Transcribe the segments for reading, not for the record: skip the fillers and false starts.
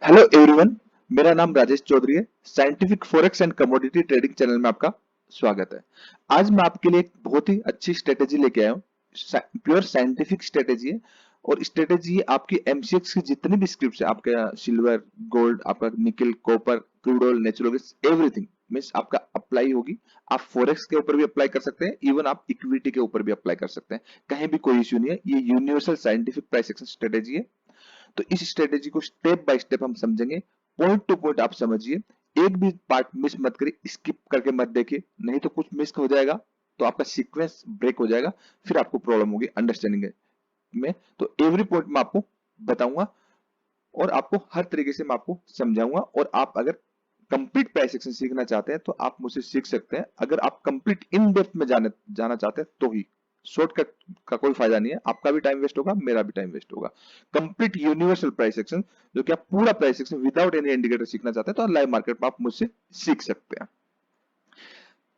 Hello everyone. मेरा नाम राजेश चौधरी है। Scientific forex and commodity trading channel में आपका स्वागत है। आज मैं आपके लिए एक बहुत ही अच्छी स्ट्रेटेजी लेके आया हूँ। प्योर साइंटिफिक स्ट्रेटेजी है और स्ट्रेटेजी आपकी एमसीएक्स की जितनी भी स्क्रिप्ट है, आपका सिल्वर, गोल्ड, आपका निकल, copper, crude oil, natural gas, everything means आपका अप्लाई होगी। आप फॉरेक्स के ऊपर भी अप्लाई कर सकते हैं, इवन आप इक्विटी के ऊपर भी अप्लाई कर सकते हैं। कहीं भी कोई इश्यू नहीं है। ये universal scientific price action strategy है। तो इस स्ट्रेटेजी को स्टेप बाय स्टेप हम समझेंगे। पॉइंट टू पॉइंट आप समझिए, एक भी पार्ट मिस मत करिए, स्किप करके मत देखिए, नहीं तो कुछ मिस हो जाएगा तो आपका सीक्वेंस ब्रेक हो जाएगा, फिर आपको प्रॉब्लम होगी अंडरस्टैंडिंग में। तो एवरी पॉइंट मैं आपको बताऊंगा और आपको हर तरीके से मैं आपको समझाऊंगा। और आप अगर कंप्लीट प्राइस एक्शन सीखना चाहते हैं तो आप मुझसे सीख सकते हैं। अगर आप कंप्लीट इन डेप्थ में जाना चाहते हैं तो ही। शॉर्टकट का कोई फायदा नहीं है, आपका भी टाइम वेस्ट होगा, मेरा भी टाइम वेस्ट होगा। कंप्लीट यूनिवर्सल प्राइस एक्शन, जो कि आप पूरा price action without any indicator सीखना चाहते हैं तो लाइव मार्केट में आप मुझसे सीख सकते हैं।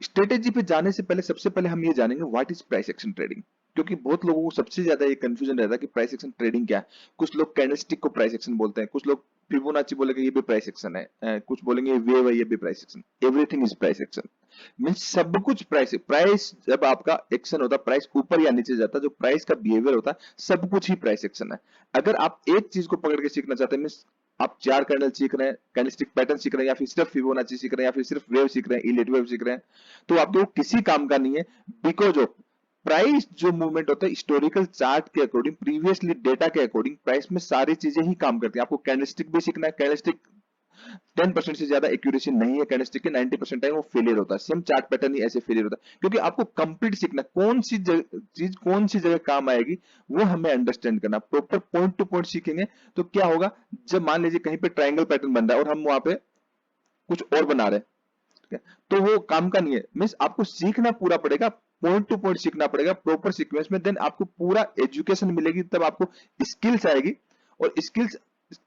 स्ट्रेटेजी पे जाने से पहले सबसे पहले हम ये जानेंगे what is price action trading. क्योंकि बहुत लोगों को सबसे ज्यादा ये कंफ्यूजन रहता है कि प्राइस एक्शन ट्रेडिंग क्या है। कुछ लोग कैंडलस्टिक को प्राइस एक्शन बोलते हैं, कुछ लोग फिबोनाची बोलेंगे ये भी प्राइस एक्शन है, कुछ बोलेंगे ये वेव है ये भी price action. Everything is price action. Means सब कुछ प्राइस। प्राइस जब आपका एक्शन होता है, प्राइस ऊपर या नीचे जाता है, जो प्राइस का बिहेवियर होता है सब कुछ ही प्राइस एक्शन है। अगर आप एक चीज को पकड़ के सीखना चाहते हैं, मींस आप चार कैंडल सीख रहे हैं, कैंडलस्टिक पैटर्न सीख रहे हैं, या फिर सिर्फ फिबोनाची सीख रहे हैं, या फिर सिर्फ वेव सीख रहे हैं, इलिट वेव सीख रहे हैं, तो आपके वो किसी काम का नहीं है। बिकॉज ऑफ प्राइस जो मूवमेंट होता है हिस्टोरिकल चार्ट के अकॉर्डिंग, प्रीवियसली डेटा के अकॉर्डिंग, प्राइस में सारी चीजें ही काम करती हैं। आपको कैंडलस्टिक भी सीखना है। कैंडलस्टिक 10% से ज्यादा एक्यूरेसी नहीं है कैंडलस्टिक के, 90% टाइम वो फेलियर होता है। सेम चार्ट पैटर्न ही ऐसे फेलियर होता है, क्योंकि आपको कंप्लीट सीखना चीज कौन सी जगह काम आएगी वो हमें अंडरस्टैंड करना। प्रॉपर पॉइंट टू पॉइंट सीखेंगे तो क्या होगा, जब मान लीजिए कहीं पे ट्रायंगल पैटर्न बन रहा है और हम वहां पे कुछ और बना रहे हैं, ठीक है, तो वो काम का नहीं है। मीन्स आपको सीखना पूरा पड़ेगा, पॉइंट टू पॉइंट सीखना पड़ेगा प्रॉपर सीक्वेंस में, देन आपको पूरा एजुकेशन मिलेगी, तब आपको स्किल्स आएगी। और स्किल्स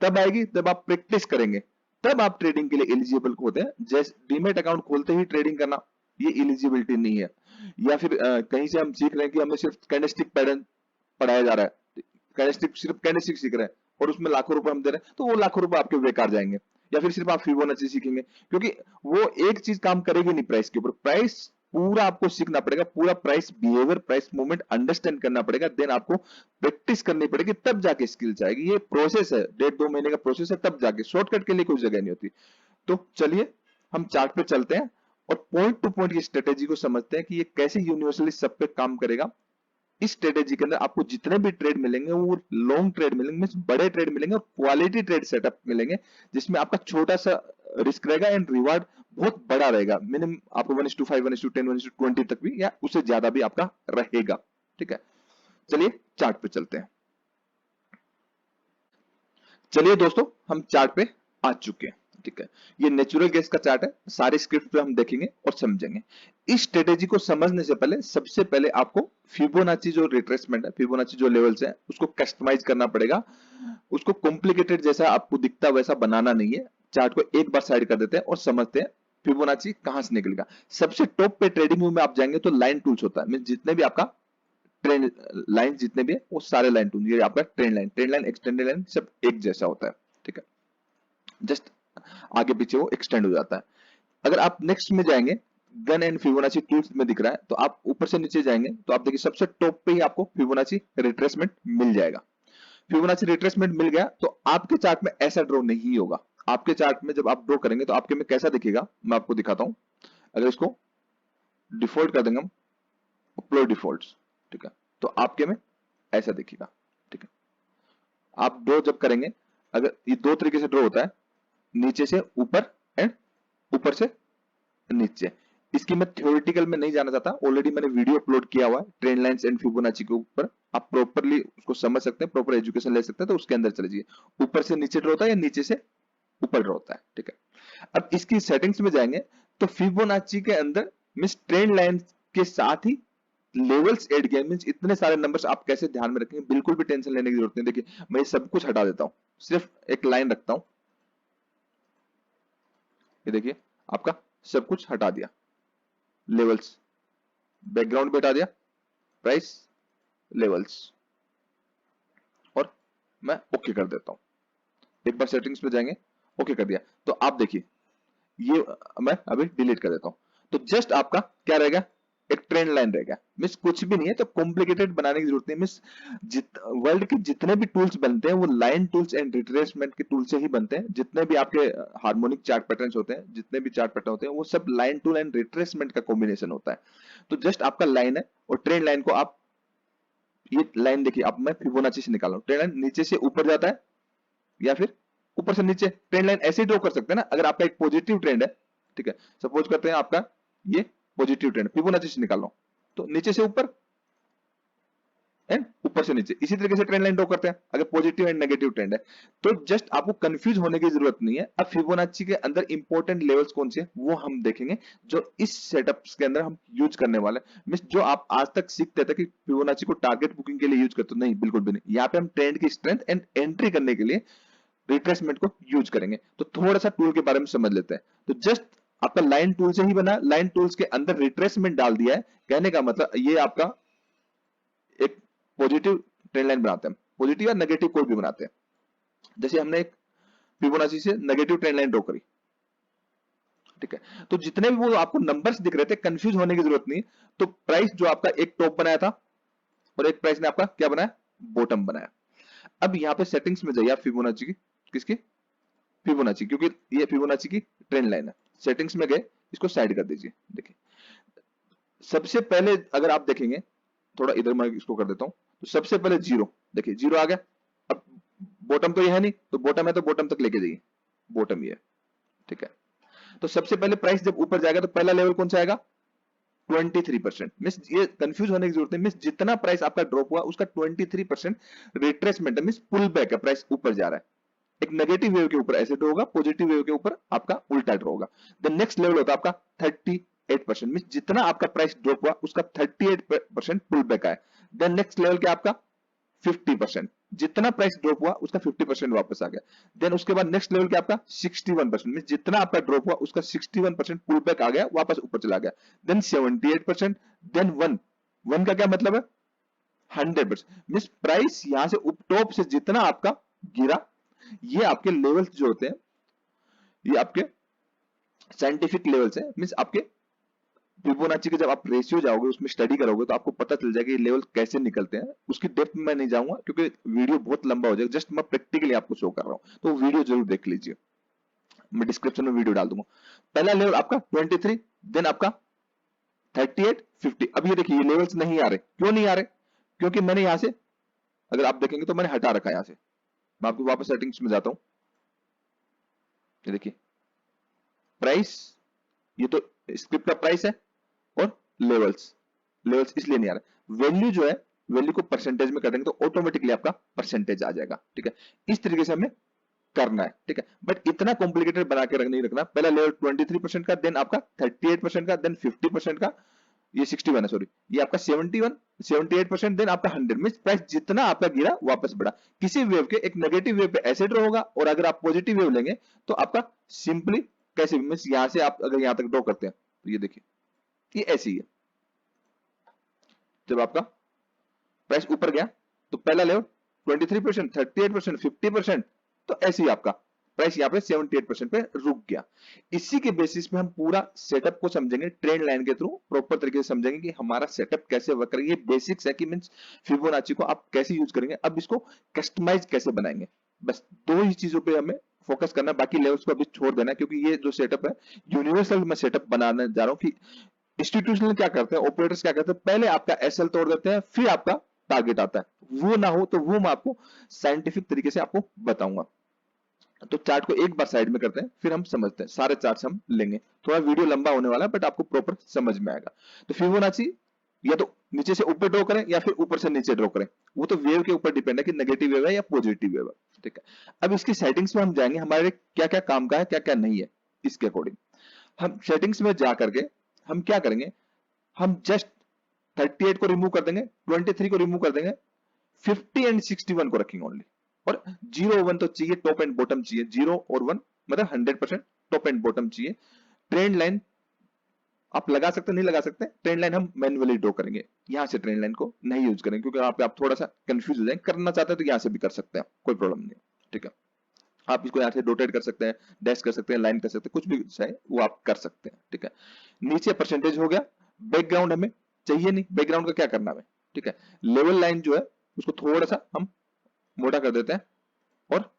तब आएगी जब आप प्रैक्टिस करेंगे, तब आप ट्रेडिंग के लिए एलिजिबल होते हैं। जैसे डीमेट अकाउंट खोलते ही ट्रेडिंग करना, ये एलिजिबिलिटी नहीं है। या फिर कहीं से हम सीख रहे हैं कि हमें सिर्फ कैंडलस्टिक पैटर्न पढ़ाया जा रहा है, कैंडलस्टिक सिर्फ कैंडलस्टिक सीख रहे हैं और उसमें लाखों रुपए हम दे रहे हैं, तो वो लाखों रुपए आपके बेकार जाएंगे। या फिर सिर्फ आप फिबोनाची सीखेंगे, क्योंकि वो एक चीज काम करेगी नहीं प्राइस के ऊपर। प्राइस पूरा आपको सीखना पड़ेगा, पूरा price behaviour, price movement understand करना पड़ेगा, देन आपको प्रैक्टिस करनी पड़ेगी, तब जाके स्किल्स आएगी। ये प्रोसेस है, 1.5-2 महीने का प्रोसेस है, तब जाके। शॉर्टकट के लिए कोई जगह नहीं होती। तो चलिए हम चार्ट पे चलते हैं और पॉइंट टू पॉइंट ये स्ट्रेटेजी को समझते हैं कि ये कैसे यूनिवर्सली सब पे काम करेगा। इस स्ट्रेटेजी के अंदर आपको जितने भी ट्रेड मिलेंगे वो लॉन्ग ट्रेड मिलेंगे, मींस बड़े ट्रेड मिलेंगे, और क्वालिटी ट्रेड सेटअप मिलेंगे, जिसमें आपका छोटा सा रिस्क रहेगा एंड रिवार्ड बहुत बड़ा रहेगा। मिनिमम आपको 1:5, 1:10, 1:20 तक भी, या उससे ज्यादा भी आपका रहेगा। ठीक है, चलिए चार्ट पे चलते हैं। चलिए दोस्तों, हम चार्ट पे आ चुके हैं। ठीक है, ये नेचुरल गैस का चार्ट है। सारे स्क्रिप्ट पे हम देखेंगे और समझेंगे। इस स्ट्रेटेजी को समझने से पहले सबसे पहले आपको फिबोनाची जो रिट्रेसमेंट है, फिबोनाची जो लेवल्स है, उसको कस्टमाइज करना पड़ेगा। उसको कॉम्प्लिकेटेड जैसा आपको दिखता वैसा बनाना नहीं है। चार्ट को एक बार साइड कर देते हैं और समझते हैं फिबोनाची कहां से निकलेगा। सबसे टॉप पे ट्रेडिंग व्यू में आप जाएंगे तो लाइन टूल्स होता है, मींस जितने भी आपका ट्रेंड लाइन जितने भी है वो सारे लाइन टूल, ये आपका ट्रेंड लाइन, एक्सटेंडेड लाइन सब एक जैसा होता है। ठीक है, जस्ट आगे पीछे वो एक्सटेंड हो जाता है। अगर आप नेक्स्ट में जाएंगे, गन एंड फिबोनाची टूल्स में दिख रहा है, तो आप ऊपर से नीचे जाएंगे तो आप देखिए सबसे टॉप पे ही आपको फिबोनाची रिट्रेसमेंट मिल जाएगा। फिबोनाची रिट्रेसमेंट मिल गया तो आपके चार्ट में ऐसा ड्रॉ नहीं होगा। आपके चार्ट में जब आप ड्रॉ करेंगे तो आपके में कैसा दिखेगा, मैं आपको दिखाता हूं। अगर इसको डिफॉल्ट कर देंगे हम, अपलोड डिफॉल्ट, ठीक है, तो आपके में ऐसा दिखेगा। ठीक है, आप ड्रॉ जब करेंगे, अगर ये दो तरीके से ड्रॉ होता है, नीचे से ऊपर एंड ऊपर से नीचे। इसकी मैं थ्योरेटिकल में नहीं जाना चाहता, ऑलरेडी मैंने वीडियो अपलोड किया हुआ है ट्रेंड लाइंस एंड फिबोनाची के ऊपर। आप प्रॉपरली उसको समझ सकते हैं, प्रॉपर एजुकेशन ले सकते हैं, तो उसके अंदर चले जाइए। ऊपर से नीचे ड्रॉ होता है या नीचे से ऊपर ड्रॉ होता है। ठीक है, अब इसकी सेटिंग्स में जाएंगे तो फिबोनाची के अंदर मींस ट्रेंड लाइन के साथ ही लेवल्स ऐड किया, मींस इतने सारे नंबर्स आप कैसे ध्यान में रखेंगे, बिल्कुल भी टेंशन लेने की जरूरत नहीं। देखिए मैं ये सब कुछ हटा देता हूं, सिर्फ एक लाइन रखता हूं। ये देखिए आपका सब कुछ हटा दिया, लेवल्स, बैकग्राउंड भी हटा दिया, प्राइस, लेवल्स, और मैं ओके कर देता हूं। एक बार सेटिंग्स पे जाएंगे ओके कर दिया। तो आप देखिए ये मैं अभी डिलीट कर देता हूं। तो जस्ट आपका क्या रहेगा, एक ट्रेंड लाइन रहेगा, मिस कुछ भी नहीं है, तो कॉम्प्लिकेटेड बनाने की जरूरत नहीं मिस। वर्ल्ड के जितने भी टूल्स बनते हैं वो लाइन टूल्स एंड रिट्रेसमेंट के टूल से ही बनते हैं। जितने भी आपके हार्मोनिक चार्ट पैटर्न्स होते हैं, जितने भी चार्ट पैटर्न होते हैं, वो सब लाइन टूल एंड रिट्रेसमेंट का कॉम्बिनेशन होता है। तो जस्ट आपका लाइन है और ट्रेंड लाइन को आप, ये लाइन देखिए, अब मैं फिबोनाची से निकाल रहा हूं। ट्रेंड लाइन नीचे से ऊपर जाता है या फिर ऊपर से नीचे, ट्रेंड लाइन ऐसे ही ड्रॉ कर सकते हैं ना। अगर आपका एक पॉजिटिव ट्रेंड है, ठीक है, सपोज करते हैं आपका ये पॉजिटिव ट्रेंड, फिबोनाची से निकाल रहा हूं, तो नीचे से ऊपर एंड ऊपर से नीचे, इसी तरीके से ट्रेंड लाइन ड्रॉ करते हैं अगर पॉजिटिव एंड नेगेटिव ट्रेंड है। तो जस्ट आपको कंफ्यूज होने की जरूरत नहीं है। अब फिबोनाची के अंदर इंपॉर्टेंट लेवल्स कौन से हैं वो हम देखेंगे, जो इस सेटअप्स के अंदर हम यूज करने वाले हैं। मिस जो आप आज तक सीखते थे कि फिबोनाची को टारगेट बुकिंग के लिए यूज करते हो, नहीं, बिल्कुल भी नहीं। यहाँ पे हम ट्रेंड की स्ट्रेंथ एंड एंट्री करने के लिए रिट्रेसमेंट को यूज करेंगे। तो थोड़ा सा टूल के बारे में समझ लेते हैं। तो जस्ट आपका लाइन टूल से ही बना, लाइन टूल्स के अंदर रिट्रेसमेंट डाल दिया है। कहने का मतलब ये आपका एक पॉजिटिव ट्रेंड लाइन बनाते हैं, पॉजिटिव या नेगेटिव कोई भी बनाते हैं। जैसे हमने एक फिबोनाची से नेगेटिव ट्रेंड लाइन ड्रॉ करी, ठीक है। तो जितने भी वो आपको नंबर्स दिख रहे थे, कंफ्यूज होने की जरूरत नहीं। तो प्राइस जो आपका एक टॉप बनाया था और एक प्राइस ने आपका क्या बनाया, बॉटम बनाया। अब यहाँ पे सेटिंग्स में जाइए आप फिबोनाची की, किसकी, फिबोनाची, क्योंकि ये फिबोनाची की ट्रेंड लाइन है। सेटिंग्स में गए, इसको साइड कर दीजिए। देखिए सबसे पहले अगर आप देखेंगे, थोड़ा इधर मैं इसको कर देता हूं, तो सबसे पहले जीरो, देखिए जीरो आ गया। अब बॉटम तो ये है नहीं, तो बॉटम है तो बॉटम तक लेके जाइए, बॉटम ये है, ठीक है। तो सबसे पहले प्राइस जब ऊपर जाएगा तो पहला लेवल कौन सा आएगा, 23%। मिस ये कंफ्यूज होने की जरूरत नहीं, मिस जितना प्राइस आपका ड्रॉप हुआ उसका 23% रिट्रेसमेंट है, मिस पुल बैक है, प्राइस ऊपर जा रहा है। एक नेगेटिव वेव के ऊपर ऐसे ड्रॉ होगा, पॉजिटिव वेव के ऊपर आपका उल्टा ड्रॉ होगा। द नेक्स्ट लेवल होता है आपका 38%, मीन जितना आपका प्राइस ड्रॉप हुआ उसका 38% पुल बैक आया। देन नेक्स्ट लेवल क्या आपका 50%, जितना प्राइस ड्रॉप हुआ उसका 50% वापस आ गया। देन उसके बाद नेक्स्ट लेवल क्या आपका 61%, मीन जितना आपका ड्रॉप हुआ उसका 61% पुल बैक आ गया, वापस ऊपर चला गया। देन 78%, देन 1 का क्या मतलब है 100%, मीन प्राइस यहां से टॉप से जितना आपका गिरा, ये आपके लेवल्स जो होते हैं, ये आपके साइंटिफिक लेवल्स हैं। मींस आपके फिबोनाची के जब आप रेशियो जाओगे उसमें स्टडी करोगे तो आपको पता चल जाएगा ये लेवल कैसे निकलते हैं। उसकी डेप्थ में मैं नहीं जाऊंगा क्योंकि वीडियो बहुत लंबा हो जाएगा, जस्ट मैं प्रैक्टिकली आपको शो कर रहा हूं, तो वीडियो जरूर देख लीजिए, मैं डिस्क्रिप्शन में वीडियो डाल दूंगा। पहला लेवल आपका 23, देन आपका 38, 50। अब ये देखिए ये लेवल्स नहीं आ रहे, क्यों नहीं आ रहे, क्योंकि मैंने यहां से, अगर आप देखेंगे तो मैंने हटा रखा है यहां से। मैं आपको वापस सेटिंग्स में जाता हूं, ये देखिए प्राइस, ये तो स्क्रिप्ट का प्राइस है और लेवल्स, लेवल्स इसलिए नहीं आ रहा। वैल्यू जो है, वैल्यू को परसेंटेज में कर देंगे तो ऑटोमेटिकली आपका परसेंटेज आ जाएगा, ठीक है। इस तरीके से हमें करना है, ठीक है। बट इतना कॉम्प्लिकेटेड बना के नहीं रखना। पहला लेवल 23% का, देन आपका 38% का, देन 50% का, ये 61 है सॉरी, ये आपका 71, 78%, देन आपका 100। मींस प्राइस जितना आपका गिरा वापस बढ़ा। किसी वेव के एक नेगेटिव वेव पे ऐसे ड्रॉ होगा, और अगर आप पॉजिटिव वेव लेंगे तो आपका सिंपली कैसे, मींस यहां से आप अगर यहां तक ड्रॉ करते हैं तो ये देखिए ये ऐसी ही है। जब आपका प्राइस ऊपर गया तो पहला लेवल 23%, 38%, 50%, तो ऐसे ही आपका प्राइस यहाँ पे 78% पे रुक गया। इसी के बेसिस पे हम पूरा सेटअप को समझेंगे, ट्रेंड लाइन के थ्रू प्रॉपर तरीके से समझेंगे कि हमारा सेटअप कैसे वर्क करेगा। ये बेसिक्स है कि मींस फिबोनाची को आप कैसे यूज करेंगे। अब इसको कस्टमाइज कैसे बनाएंगे, बस दो ही चीजों पे हमें फोकस करना है, बाकी लेवल्स को अभी छोड़ देना है, क्योंकि ये जो सेटअप है यूनिवर्सल मैं सेटअप बनाने जा रहा हूँ। कि इंस्टीट्यूशनल क्या करते हैं, ऑपरेटर्स क्या करते हैं, पहले आपका एसएल तोड़ देते हैं, फिर आपका टारगेट आता है। वो ना हो तो वो मैं आपको साइंटिफिक तरीके से आपको बताऊंगा। तो चार्ट को एक बार साइड में करते हैं, फिर हम समझते हैं, सारे चार्ट्स हम लेंगे। थोड़ा वीडियो लंबा होने वाला है बट आपको प्रॉपर समझ में आएगा। तो फिबोनाची या तो नीचे से ऊपर ड्रॉ करें या फिर ऊपर से नीचे ड्रॉ करें, वो तो वेव के ऊपर डिपेंड है कि नेगेटिव वेव है या पॉजिटिव वेव है, ठीक है। अब इसकी सेटिंग्स में हम जाएंगे, हमारे क्या क्या काम का है, क्या क्या नहीं है, इसके अकॉर्डिंग हम सेटिंग्स में जा करके हम क्या करेंगे, हम जस्ट 38 को रिमूव कर देंगे, 23 को रिमूव कर देंगे, 50 एंड 61 को रखेंगे ओनली। और 0 1 तो चाहिए, टॉप एंड बॉटम चाहिए, 0 और 1 मतलब 100% टॉप एंड बॉटम चाहिए। ट्रेंड लाइन आप लगा सकते नहीं लगा सकते, ट्रेंड लाइन हम मैन्युअली ड्रॉ करेंगे, यहां से ट्रेंड लाइन को नहीं यूज करेंगे, क्योंकि आप थोड़ा सा कंफ्यूज हो जाएंगे। करना चाहते हैं तो यहां से भी कर सकते हैं, कोई प्रॉब्लम नहीं, ठीक है। आप इसको यहाँ से रोटेट कर सकते हैं, डैश कर सकते हैं, लाइन कर सकते हैं, कुछ भी चाहे वो आप कर सकते हैं, ठीक है। नीचे परसेंटेज हो गया। बैकग्राउंड हमें चाहिए नहीं, बैकग्राउंड का क्या करना है, ठीक है। लेवल लाइन जो है उसको थोड़ा सा हम मोटा कर देते हैं और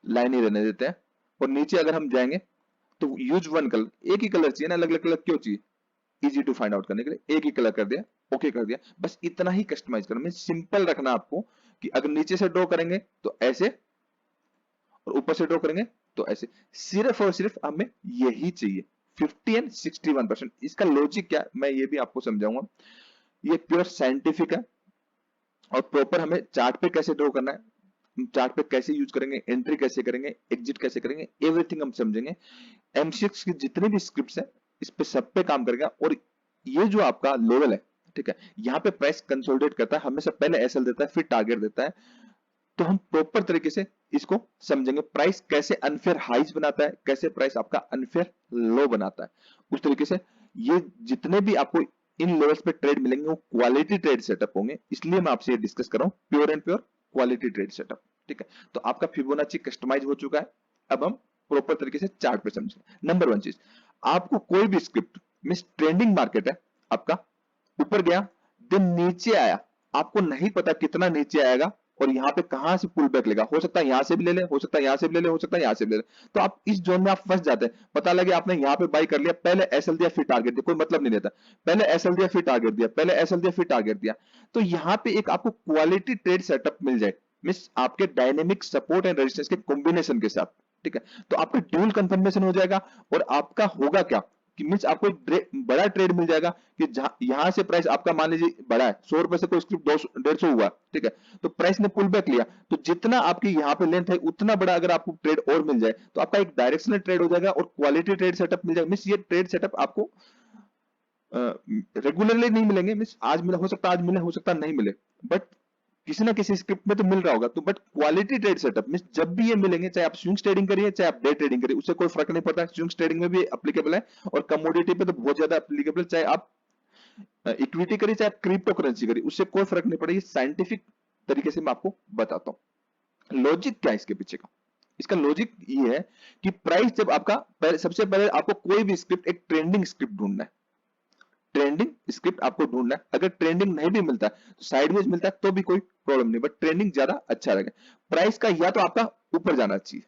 लाइन ही रहने देते हैं। और नीचे अगर हम जाएंगे तो यूज वन कलर, एक ही कलर चाहिए ना, अलग अलग कलर क्यों चाहिए, इजी टू फाइंड आउट करने के लिए एक ही कलर कर दिया, ओके कर दिया, बस इतना ही कस्टमाइज करना, मैं सिंपल रखना आपको कि अगर नीचे से ड्रॉ करेंगे तो ऐसे और ऊपर से ड्रॉ करेंगे तो ऐसे, सिर्फ और सिर्फ हमें यही चाहिए। 50 एंड 61%। इसका लॉजिक क्या है मैं ये भी आपको समझाऊंगा। ये प्योर साइंटिफिक है और प्रॉपर हमें चार्ट पे कैसे ड्रॉ करना है, चार्ट पे कैसे यूज करेंगे, एंट्री कैसे करेंगे, एग्जिट कैसे करेंगे, एवरीथिंग हम समझेंगे। M6 की जितनी भी स्क्रिप्ट्स है इस पे सब पे काम करेगा। और ये जो आपका लेवल है, ठीक है, यहाँ पे प्राइस कंसोलिडेट करता है, हमेशा पहले एसएल देता है फिर टारगेट देता है। तो हम प्रॉपर तरीके से इसको समझेंगे, प्राइस कैसे अनफेयर हाइज बनाता है, कैसे प्राइस आपका अनफेयर लो बनाता है। उस तरीके से ये जितने भी आपको इन लेवल्स पे ट्रेड मिलेंगे वो क्वालिटी ट्रेड सेटअप होंगे, इसलिए मैं आपसे ये डिस्कस कर रहा हूं, pure and pure quality trade setup, ठीक है। तो आपका फिबोनाची कस्टमाइज हो चुका है। अब हम प्रॉपर तरीके से चार्ट पे समझें। नंबर वन चीज, आपको कोई भी स्क्रिप्ट मिस ट्रेंडिंग मार्केट है आपका, ऊपर गया दिन नीचे आया, आपको नहीं पता कितना नीचे आएगा और यहाँ पे कहां से पुल बैक लेगा, हो सकता है यहां से भी ले ले, हो सकता है यहां से भी ले ले, हो सकता है यहां से भी ले ले। तो आप इस जोन में आप फंस जाते हैं, पता लगे आपने यहाँ पे बाई कर लिया, पहले एसएल दिया फिर टारगेट दिया, कोई मतलब नहीं रहता, पहले एसएल दिया फिर टारगेट दिया, पहले एसएल दिया फिर टारगेट दिया। तो यहाँ पे एक आपको क्वालिटी ट्रेड सेटअप मिल जाए, मिस आपके डायनेमिक सपोर्ट एंड रेजिस्टेंस के कॉम्बिनेशन के साथ, ठीक है। तो आपका ड्यूल कंफर्मेशन हो जाएगा और आपका होगा क्या कि मीन्स आपको एक बड़ा ट्रेड मिल जाएगा कि यहां से प्राइस आपका मान लीजिए बड़ा है, 100 रुपए से कोई स्क्रिप्ट 150 हुआ, ठीक है, तो प्राइस ने पुल बैक लिया, तो जितना आपकी यहाँ पे लेंथ है उतना बड़ा अगर आपको ट्रेड और मिल जाए तो आपका एक डायरेक्शनल ट्रेड हो जाएगा और क्वालिटी ट्रेड सेटअप मिल जाएगा। मीन्स ये ट्रेड सेटअप आपको रेगुलरली नहीं मिलेंगे, मीन्स आज मिले हो सकता है, आज मिले हो सकता है नहीं मिले, बट किसी ना किसी स्क्रिप्ट में तो मिल रहा होगा। तो but quality trade setup means जब भी ये मिलेंगे, चाहे आप स्विंग ट्रेडिंग करिए चाहे आप डे ट्रेडिंग करिए, उससे कोई फर्क नहीं पड़ता। स्विंग ट्रेडिंग में भी एप्लीकेबल है और कमोडिटी पे तो बहुत ज्यादा एप्लीकेबल, चाहे आप इक्विटी करिए चाहे आप क्रिप्टो करेंसी करिए, उससे कोई फर्क नहीं पड़ेगा। ये साइंटिफिक तरीके से मैं आपको बताता हूँ लॉजिक क्या है इसके पीछे का। इसका लॉजिक ये है कि प्राइस जब आपका सबसे पहले आपको कोई भी स्क्रिप्ट, एक ट्रेंडिंग स्क्रिप्ट ढूंढना है, ट्रेंडिंग स्क्रिप्ट आपको ढूंढना है। अगर ट्रेंडिंग नहीं भी मिलता है तो साइडवेज मिलता है तो भी कोई प्रॉब्लम नहीं, बट ट्रेंडिंग ज्यादा अच्छा रहेगा। प्राइस का या तो आपका ऊपर जाना चाहिए,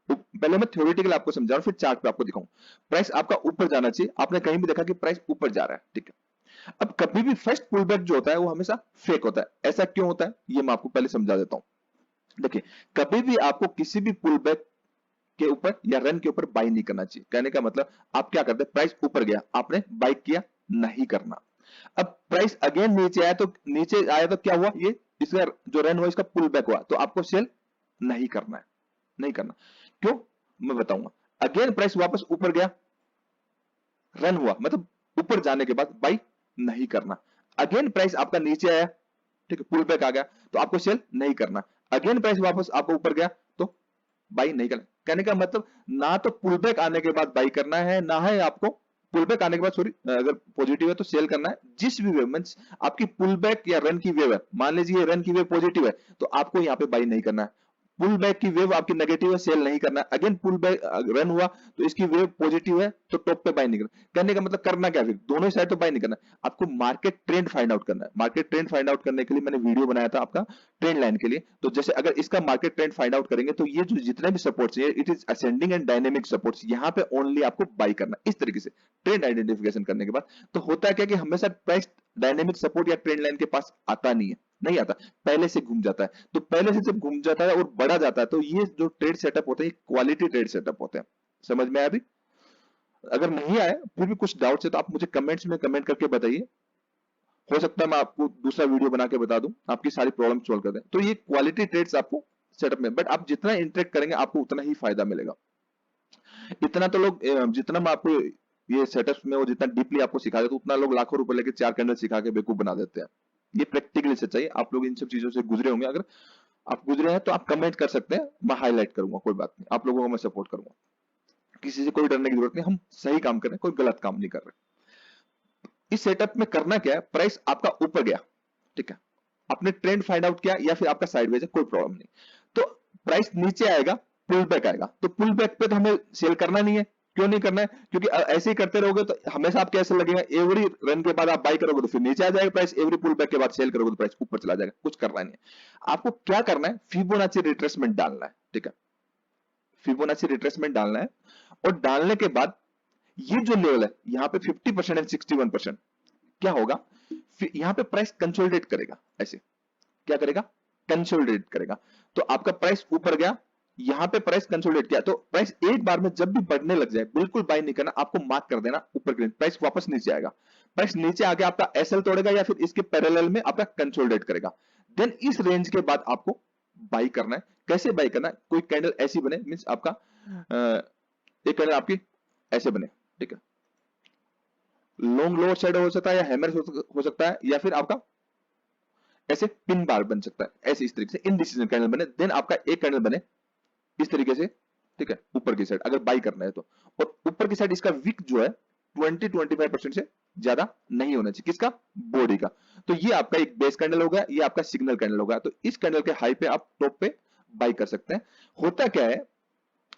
पहले मैं थ्योरेटिकल आपको समझा रहा हूं फिर चार्ट पे आपको दिखाऊं। प्राइस आपका ऊपर जाना चाहिए, आपने कहीं भी देखा कि प्राइस ऊपर जा रहा है, ठीक है। अब कभी भी फर्स्ट पुल बैक जो होता है वो हमेशा फेक होता है। ऐसा क्यों होता है ये मैं आपको पहले समझा देता हूं। देखिए, कभी भी आपको किसी भी पुल बैक के ऊपर या रन के ऊपर बाई नहीं करना चाहिए। कहने का मतलब आप क्या करते हैं, प्राइस ऊपर गया आपने बाई किया, नहीं करना। अब प्राइस अगेन नीचे आया, तो नीचे आया तो क्या हुआ, ये इसका जो रन हुआ इसका पुल बैक हुआ, तो आपको सेल नहीं करना है, नहीं करना। क्यों, मैं बताऊंगा। अगेन प्राइस वापस ऊपर गया, रन हुआ, मतलब ऊपर जाने के बाद बाई नहीं करना। अगेन प्राइस आपका नीचे आया, ठीक है, पुल बैक आ गया, तो आपको सेल नहीं करना। अगेन प्राइस वापस आपको ऊपर गया तो बाई नहीं करना। कहने का मतलब ना तो पुल बैक आने के बाद बाई करना है, ना है आपको पुल बैक आने के बाद, सॉरी, अगर पॉजिटिव है तो सेल करना है। जिस भी वेव मींस आपकी पुल बैक या रन की वेव है, मान लीजिए रन की वेव पॉजिटिव है तो आपको यहां पे बाई नहीं करना है। पुल बैक की वेव आपकी नेगेटिव है, सेल नहीं करना। अगेन पुल बैक रन हुआ तो इसकी वेव पॉजिटिव है तो टॉप पे बाय नहीं करना। कहने का मतलब करना क्या, फिर दोनों साइड तो बाय नहीं करना, आपको मार्केट ट्रेंड फाइंड आउट करना है। मार्केट ट्रेंड फाइंड आउट करने के लिए मैंने वीडियो बनाया था आपका ट्रेंड लाइन के लिए। तो जैसे अगर इसका मार्केट ट्रेंड फाइंड आउट करेंगे तो ये जो जितने भी सपोर्ट्स है it is ascending and dynamic supports, यहाँ पे ओनली आपको बाय करना है। इस तरीके से ट्रेंड आइडेंटिफिकेशन करने के बाद तो होता है क्या कि हमेशा प्राइस डायनेमिक सपोर्ट या ट्रेंड लाइन के पास आता नहीं है, नहीं आता, पहले से घूम जाता है। तो पहले से जब घूम जाता है और बढ़ा जाता है तो ये जो ट्रेड सेटअप होते हैं क्वालिटी ट्रेड सेटअप होते हैं। समझ में आया अभी? अगर नहीं आया फिर भी कुछ डाउट्स है तो आप मुझे कमेंट्स में कमेंट करके बताइए, हो सकता है मैं आपको दूसरा वीडियो बना के बता दूं, आपकी सारी प्रॉब्लम सोल्व कर दें। तो ये क्वालिटी ट्रेड्स आपको सेटअप में, बट आप जितना इंटरेक्ट करेंगे आपको उतना ही फायदा मिलेगा। इतना तो लोग जितना मैं आपको ये सेटअप में और जितना डीपली आपको सिखा देता हूं उतना लोग लाखों रुपए लेके 4 कैंडल सिखा के बेवकूफ बना देते हैं। ये प्रैक्टिकली सच्चाई, आप लोग इन सब चीजों से गुजरे होंगे। अगर आप गुजरे हैं तो आप कमेंट कर सकते हैं, मैं हाईलाइट करूंगा, कोई बात नहीं, आप लोगों को मैं सपोर्ट करूंगा। किसी से कोई डरने की जरूरत नहीं, हम सही काम कर रहे हैं, कोई गलत काम नहीं कर रहे। इस सेटअप में करना क्या है, प्राइस आपका ऊपर गया, ठीक है, आपने ट्रेंड फाइंड आउट किया या फिर आपका साइडवेज है, कोई प्रॉब्लम नहीं। तो प्राइस नीचे आएगा, पुल बैक आएगा, तो पुल बैक पे तो हमें सेल करना नहीं है। क्यों नहीं करना है? क्योंकि ऐसे ही करते रहोगे तो हमेशा आपको ऐसा लगेगा एवरी रन के बाद आप बाई करोगे तो फिर नीचे आ जाएगा प्राइस, एवरी पुल बैक के बाद सेल करोगे तो प्राइस ऊपर चला जाएगा। कुछ करना नहीं है। आपको क्या करना है, फिबोनाची रिट्रेसमेंट डालना है, ठीक है, फिबोनाची रिट्रेसमेंट डालना है। और डालने के बाद ये जो लेवल है यहाँ पे 50% एंड 61%, क्या होगा, यहां पे प्राइस कंसोलिडेट करेगा। ऐसे क्या करेगा, कंसोलिडेट करेगा। तो आपका प्राइस ऊपर गया, यहां पे प्राइस कंसोलिडेट किया, तो प्राइस एक बार में जब भी बढ़ने लग जाए बिल्कुल बाय नहीं करना, आपको मार्क कर देना ऊपर के लिए, प्राइस वापस नीचे आएगा। प्राइस नीचे आके आपका एसएल तोड़ेगा या फिर इसके पैरेलल में आपका कंसोलिडेट करेगा, देन इस रेंज के बाद आपको बाई करना है। कैसे बाई करना है, कोई कैंडल ऐसी बने, मींस आपका एक कैंडल आपकी ऐसे बने, ठीक है, लॉन्ग लोअर साइड हो सकता है या हैमर हो सकता है, या फिर आपका ऐसे पिन बार बन सकता है, ऐसे इस तरीके से इनडिसीजन कैंडल बने, देन आपका एक कैंडल बने इस तरीके से, ठीक है, ऊपर की साइड अगर बाई करना है तो। और ऊपर की साइड इसका विक जो है 20-25% से ज्यादा नहीं होना चाहिए, किसका, बॉडी का। तो ये आपका एक बेस कैंडल हो गया, ये आपका सिग्नल कैंडल हो गया। तो इस कैंडल के हाई पे आप टॉप पे बाई कर सकते हैं। होता क्या है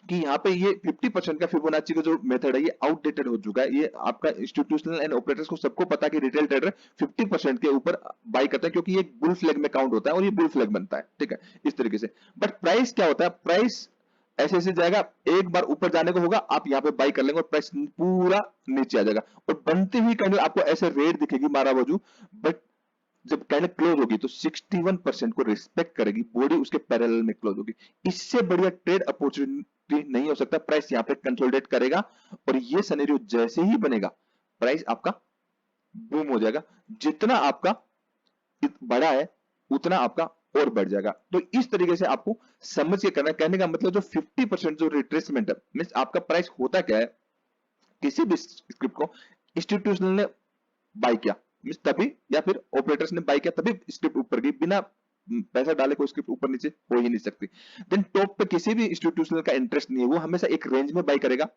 कि यहाँ पे ये 50% का फिबोनाची का जो मेथड है ये आउटडेटेड हो चुका है। ये आपका इंस्टीट्यूशनल एंड ऑपरेटर्स को सबको पता है कि रिटेल ट्रेडर 50% के ऊपर बाई करता है, क्योंकि ये बुल फ्लैग में काउंट होता है और ये बुल फ्लैग बनता है, ठीक है, इस तरीके से। बट प्राइस क्या होता है, प्राइस ऐसे ऐसे जाएगा, एक बार ऊपर जाने को होगा, आप यहाँ पे बाई कर लेंगे और प्राइस पूरा नीचे आ जाएगा। और बनती हुई कैंडल आपको ऐसे रेड दिखेगी मारा बाजू, बट जब कैंडल क्लोज होगी तो 61% को रिस्पेक्ट करेगी, बॉडी उसके पैरेलल में क्लोज होगी। इससे बढ़िया ट्रेड अपॉर्चुनिटी नहीं हो सकता। प्राइस यहां पे कंसोलिडेट करेगा और ये सिनेरियो जैसे ही बनेगा प्राइस आपका बूम हो जाएगा। जितना आपका बड़ा है उतना आपका और बढ़ जाएगा। तो इस तरीके से आपको समझ के करना है। कहने का मतलब जो 50% जो रिट्रेसमेंट है, मींस आपका प्राइस होता क्या है, किसी भी स्क्रिप्ट को इंस्टीट्यूशनल ने बाई किया मींस तभी, या फिर ऑपरेटर्स ने बाई किया तभी स्क्रिप्ट ऊपर गई, बिना पैसा डाले कोई स्क्रिप्ट ऊपर नीचे हो ही नहीं सकती। देन टॉप पे किसी भी इंस्टीट्यूशनल का इंटरेस्ट नहीं है, वो हमेशा एक रेंज में बाई करेगा।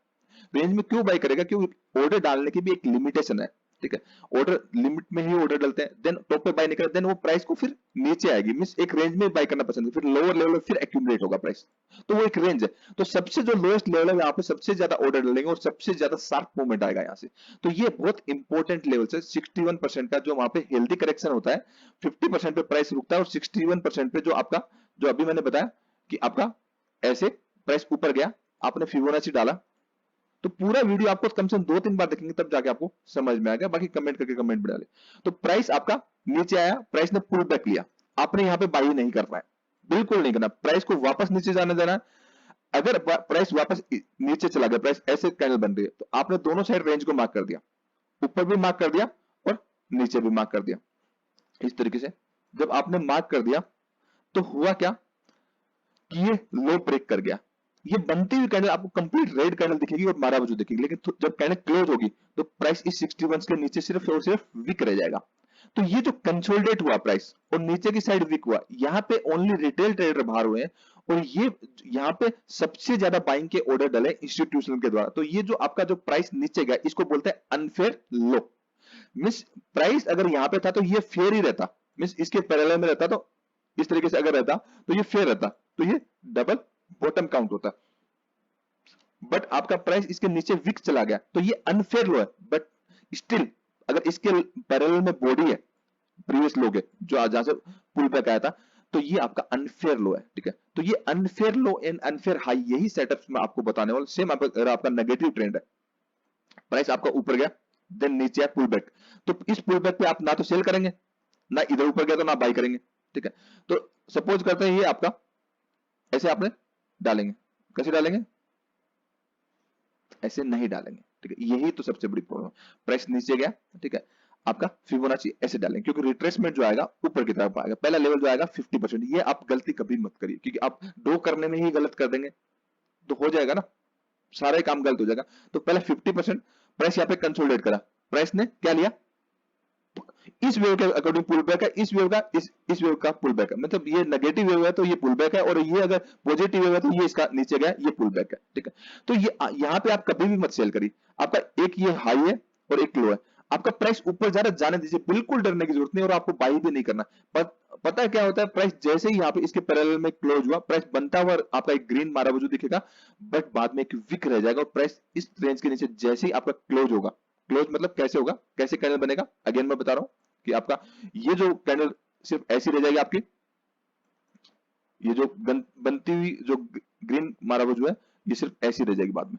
रेंज में क्यों बाई करेगा, क्योंकि ऑर्डर डालने की भी एक लिमिटेशन है, ठीक है, ऑर्डर लिमिट में ही ऑर्डर डालते हैं। देन टॉप पे बाई नहीं करते, देन वो प्राइस को फिर नीचे आएगी, मींस एक रेंज में बाई करना पसंद है, फिर लोअर लेवल में फिर एक्यूमुलेट होगा प्राइस। तो वो एक रेंज है। तो सबसे जो लोएस्ट लेवल है यहाँ पे सबसे ज्यादा ऑर्डर डालेंगे और सबसे ज्यादा शार्प मूवमेंट आएगा यहाँ से। तो ये बहुत इंपॉर्टेंट लेवल है 61% का, जो वहां पे हेल्दी करेक्शन होता है। 50% पे प्राइस रुकता है और 61% पे जो आपका, जो अभी मैंने बताया कि आपका ऐसे प्राइस ऊपर गया, आपने फिबोनाची डाला, तो पूरा वीडियो आपको कम से कम 2-3 बार देखेंगे तब जाके आपको समझ में आएगा। बाकी कमेंट करके कमेंट भी डाले। तो प्राइस आपका नीचे आया, प्राइस ने पुल बैक लिया, आपने यहां पे बाई नहीं करना है, बिल्कुल नहीं करना। प्राइस को वापस नीचे जाने देना है। अगर प्राइस वापस नीचे चला गया, प्राइस ऐसे कैंडल बन रही है, तो आपने दोनों साइड रेंज को मार्क कर दिया, ऊपर भी मार्क कर दिया और नीचे भी मार्क कर दिया। इस तरीके से जब आपने मार्क कर दिया तो हुआ क्या कि ये लो ब्रेक कर गया। ये बनती हुई कैंडल आपको कंप्लीट रेड कैंडल दिखेगी और मारा बाजू दिखेगी, लेकिन जब कैंडल क्लोज होगी तो प्राइस इस 61 के नीचे सिर्फ और सिर्फ वीक रह जाएगा। तो ये जो कंसोलिडेट हुआ प्राइस और नीचे की साइड वीक हुआ, यहाँ पे ओनली रिटेल ट्रेडर बाहर हुए हैं और ये यहाँ पे सबसे ज्यादा बाइंग के ऑर्डर डले इंस्टीट्यूशनल के द्वारा। तो ये जो आपका जो प्राइस नीचे गया इसको बोलते हैं अनफेयर लो। मिस प्राइस अगर यहाँ पे था तो ये फेयर ही रहता, मिस इसके पैरेलल में रहता, तो इस तरीके से अगर रहता तो ये फेयर रहता, तो ये डबल बॉटम काउंट होता। बट आपका प्राइस इसके नीचे विक चला गया तो ये अनफेयर लो है। बट स्टिल अगर इसके पैरेलल में बॉडी है प्रीवियस लो के, जो जहां से पुल बैक आया था, तो ये आपका अनफेयर लो है, ठीक है। तो ये unfair low and unfair high, यही सेटअप में आपको बताने वाला। सेम अगर आपका नेगेटिव ट्रेंड है, प्राइस आपका ऊपर गया देन नीचे पुल बैक, तो इस पुल बैक पे आप ना तो सेल करेंगे, ना इधर ऊपर गया तो ना बाई करेंगे, ठीक है। तो सपोज करते हैं ये आपका ऐसे आपने डालेंगे, कैसे डालेंगे, ऐसे नहीं डालेंगे, ठीक है। यही तो सबसे बड़ी प्रॉब्लम, प्राइस नीचे गया, ठीक है, आपका फिबोनाची ऐसे डालेंगे, क्योंकि रिट्रेसमेंट जो आएगा ऊपर की तरफ आएगा। पहला लेवल जो आएगा 50%, ये आप गलती कभी मत करिए, क्योंकि आप ड्रॉ करने में ही गलत कर देंगे तो हो जाएगा ना, सारा काम गलत हो जाएगा। तो पहले 50% प्राइस यहाँ पे कंसोलिडेट करा, प्राइस ने क्या लिया, इस वेव के अकॉर्डिंग पुल बैक है, इस वेव का इस वेव का पुल बैक है। मतलब ये नेगेटिव वेव है तो ये पुल बैक है, और ये अगर पॉजिटिव वेव है तो ये इसका नीचे गया, ये पुल बैक है, ठीक है। तो ये यहाँ पे आप कभी भी मत सेल करिए। आपका एक ये हाई है और एक लो है, आपका प्राइस ऊपर जा रहा है, जाने दीजिए, बिल्कुल डरने की जरूरत नहीं और आपको बाई भी नहीं करना। पता है क्या होता है, प्राइस जैसे ही यहाँ पे इसके पैरेलल में क्लोज हुआ, प्राइस बनता हुआ आपका एक ग्रीन मारा हुआ जो दिखेगा, बट बाद में एक विक रह जाएगा और प्राइस इस रेंज के नीचे जैसे ही आपका क्लोज होगा, क्लोज मतलब कैसे होगा, कैसे कैंडल बनेगा, अगेन मैं बता रहा हूं कि आपका ये जो कैंडल सिर्फ ऐसी रह जाएगी आपकी, ये जो बनती हुई जो ग्रीन मारा हुआ जो है, ये सिर्फ ऐसी रह जाएगी बाद में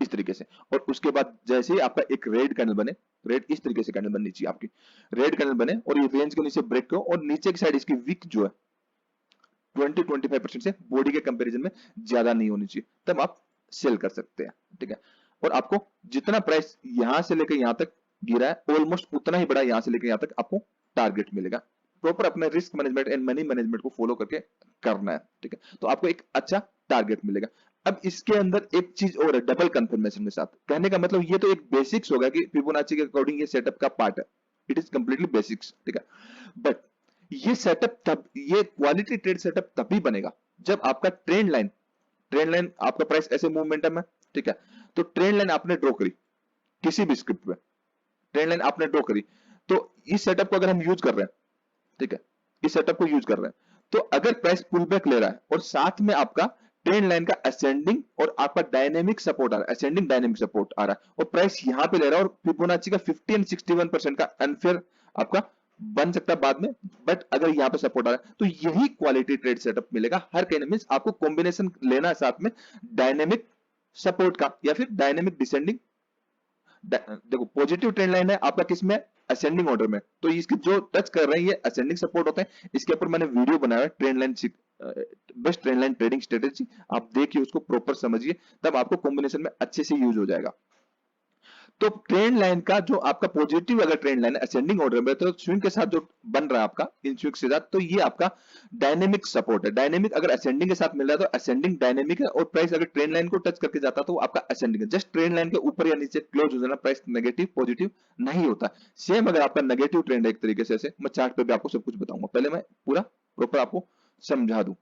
इस तरीके से। और उसके बाद जैसे ही आपका एक रेड कैंडल बने, रेड इस तरीके से कैंडल बननी चाहिए आपकी, रेड कैंडल बने और ये रेंज के नीचे ब्रेक हो और नीचे की साइड इसकी विक जो है 20-25% से बॉडी के कंपैरिजन में ज्यादा नहीं होनी चाहिए, तब आप सेल कर सकते हैं। ठीक है, और आपको जितना प्राइस यहां से लेकर यहां तक गिरा है, ऑलमोस्ट उतना ही बड़ा यहां से लेकर यहां तक आपको टारगेट मिलेगा। प्रॉपर अपने risk management and money management को फॉलो करके करना है। ठीक है, तो आपको एक अच्छा टारगेट मिलेगा। अब इसके अंदर एक चीज और है, डबल कंफर्मेशन के साथ। कहने का मतलब ये तो एक बेसिक्स होगा कि फिबोनाची के अकॉर्डिंग ये सेटअप का पार्ट है, इट इज कंप्लीटली बेसिक्स। ठीक है, बट ये सेटअप तब, ये क्वालिटी ट्रेड सेटअप तभी बनेगा जब आपका ट्रेंड लाइन आपका प्राइस ऐसे मूवमेंटम है। ठीक है, तो ट्रेंड लाइन आपने ड्रॉ करी किसी भी स्क्रिप्ट पे, ट्रेंड लाइन आपने ड्रॉ करी, तो इस सेटअप को अगर हम यूज कर रहे हैं, ठीक है, इस सेटअप को यूज कर रहे हैं, तो अगर प्राइस पुल बैक ले रहा है और साथ में आपका ट्रेंड लाइन का असेंडिंग और आपका डायनेमिक सपोर्ट आ रहा है, असेंडिंग डायनेमिक सपोर्ट आ रहा है और प्राइस यहां पे ले रहा है और फिबोनाची का 50 एंड 61% का अनफेयर आपका बन सकता है बाद में, बट अगर यहां पे सपोर्ट आ रहा है तो यही क्वालिटी ट्रेड सेटअप मिलेगा हर कहने मींस आपको कॉम्बिनेशन लेना है साथ में डायनेमिक सपोर्ट का या फिर डायनेमिक डिसेंडिंग। देखो पॉजिटिव ट्रेंड लाइन है आपका किसमें, असेंडिंग ऑर्डर में, तो इसके जो टच कर रहे हैं ये असेंडिंग सपोर्ट होते हैं। इसके ऊपर मैंने वीडियो बनाया है, trend line best trend line trading strategy, आप देखिए उसको प्रॉपर समझिए, तब आपको कॉम्बिनेशन में अच्छे से यूज हो जाएगा। तो ट्रेंड लाइन का जो आपका पॉजिटिव अगर ट्रेंड लाइन असेंडिंग ऑर्डर में, तो स्विंग के साथ जो बन रहा है आपका इन स्विंग के साथ, तो ये आपका डायनेमिक सपोर्ट है। डायनेमिक अगर असेंडिंग के साथ मिल रहा है तो असेंडिंग डायनेमिक है, और प्राइस अगर ट्रेंड लाइन को टच करके जाता तो वो आपका असेंडिंग है। जस्ट ट्रेंड लाइन के ऊपर या नीचे क्लोज हो जाना, प्राइस नेगेटिव पॉजिटिव नहीं होता। सेम अगर आपका नेगेटिव ट्रेंड है एक तरीके से, ऐसे मैं चार्ट पे भी आपको सब कुछ बताऊंगा, पहले मैं पूरा प्रॉपर आपको समझा दूं।